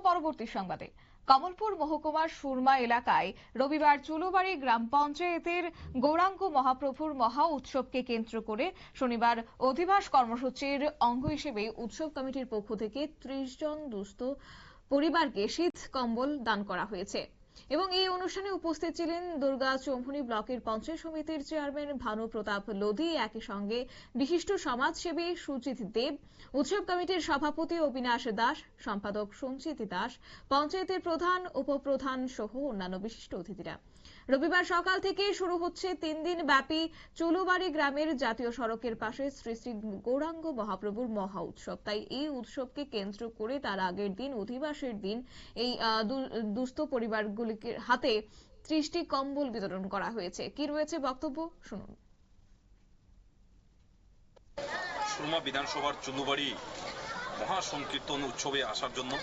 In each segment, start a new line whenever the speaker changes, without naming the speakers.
পরবর্তী সংবাদে। কমলপুর মহকুমার সুরমা এলাকায় রবিবার চুলুবাড়ি গ্রাম পঞ্চায়েতের গৌরাঙ্গ মহাপ্রভুর মহা উৎসবকে কেন্দ্র করে শনিবার অধিবাস কর্মসূচির অঙ্গ হিসেবে উৎসব কমিটির পক্ষ থেকে ৩০ জন দুস্থ পরিবারকে শীত কম্বল দান করা হয়েছে। এবং এই অনুষ্ঠানে উপস্থিত ছিলেন দুর্গা চৌমুহনী ব্লকের পঞ্চায়েত সমিতির চেয়ারম্যান ভানু প্রতাপ লোধি, একই সঙ্গে বিশিষ্ট সমাজসেবী সুজিত দেব, উৎসব কমিটির সভাপতি অবিনাশ দাস, সম্পাদক সঞ্চিত দাস, পঞ্চায়েতের প্রধান উপপ্রধান সহ অন্যান্য বিশিষ্ট অতিথিরা। রবিবার সকাল থেকে শুরু হচ্ছে ৩ দিন ব্যাপী চুলুবাড়ি গ্রামের জাতীয় সড়কের পাশে শ্রী শ্রী গৌরাঙ্গ মহাপ্রভুর মহা উৎসব। তাই এই উৎসবকে কেন্দ্র করে তার আগের দিন অধিবাসের দিন এই দুস্থ পরিবারগুলিকে হাতে ৩০টি কম্বল বিতরণ করা হয়েছে। কি রয়েছে বক্তব্য শুনুন।
সুরমা বিধানসভার চুলুবাড়ি মহা সংকীর্তন উৎসবে আসার জন্য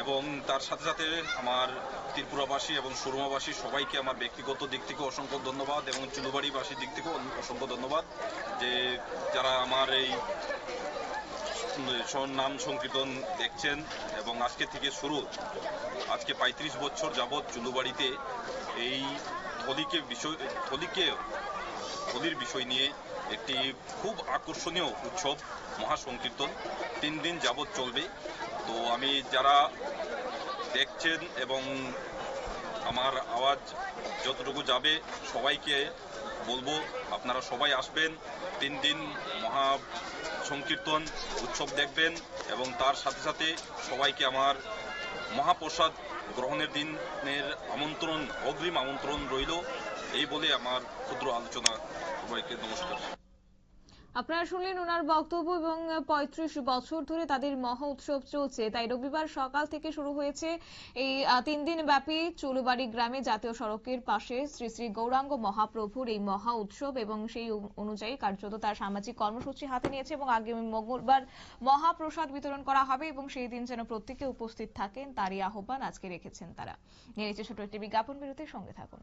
এবং তার সাথে সাথে আমার ত্রিপুরাবাসী এবং সুরমাবাসী সবাইকে আমার ব্যক্তিগত দিক থেকে অসংখ্য ধন্যবাদ এবং চুলুবাড়িবাসীর দিক থেকেও অসংখ্য ধন্যবাদ যে যারা আমার এই নাম সংকীর্তন দেখছেন। এবং আজকে থেকে শুরু, আজকে ৩৫ বছর যাবৎ চুলুবাড়িতে এই হোলির বিষয় নিয়ে একটি খুব আকর্ষণীয় উৎসব মহা সংকীর্তন ৩ দিন যাবৎ চলবে। তো আমি যারা দেখছেন এবং আমার আওয়াজ যতটুকু যাবে সবাইকে বলবো আপনারা সবাই আসবেন, ৩ দিন মহা সংকীর্তন উৎসব দেখবেন এবং তার সাথে সাথে সবাইকে আমার মহাপ্রসাদ গ্রহণের দিনের আমন্ত্রণ, অগ্রিম আমন্ত্রণ রইল। এই বলে আমার ক্ষুদ্র আলোচনা, সবাইকে নমস্কার।
আপনারা শুনলেন ওনার বক্তব্য। এবং ৩৫ বছর ধরে তাদের মহা উৎসব চলছে, তাই রবিবার সকাল থেকে শুরু হয়েছে এই ৩ দিন ব্যাপী চুলুবাড়ি গ্রামে জাতীয় সড়কের পাশে শ্রী শ্রী গৌরাঙ্গ মহাপ্রভুর এই মহা উৎসব। এবং সেই অনুযায়ী কার্যত তার সামাজিক কর্মসূচি হাতে নিয়েছে এবং আগামী মঙ্গলবার মহাপ্রসাদ বিতরণ করা হবে এবং সেই দিন যেন প্রত্যেকে উপস্থিত থাকেন তারই আহ্বান আজকে রেখেছেন তারা। নিয়ে নিচ্ছে ছোট একটি বিজ্ঞাপন বিরতির সঙ্গে থাকুন।